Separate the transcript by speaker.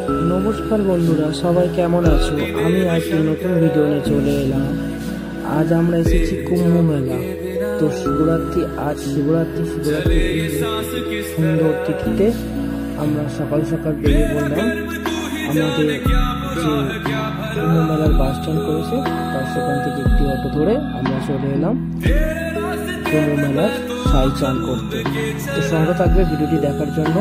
Speaker 1: নমস্কার বন্ধুরা, সবাই কেমন আছো? আমি আজকে নতুন ভিডিও নিয়ে চলে এলাম। আজ আমরা এসেছি কুম্ভ মেলা। তো আজ শিবরাত্রি সুন্দর তিথিতে আমরা সকাল সকাল বেরিয়ে পড়লাম। আমাদের যে কুম্ভ মেলার বাস স্ট্যান্ড করেছে তার সেখান থেকে একটি অটো ধরে আমরা চলে এলাম কুম্ভ মেলার সাই চান করতে। তো সঙ্গে থাকবে ভিডিওটি দেখার জন্য।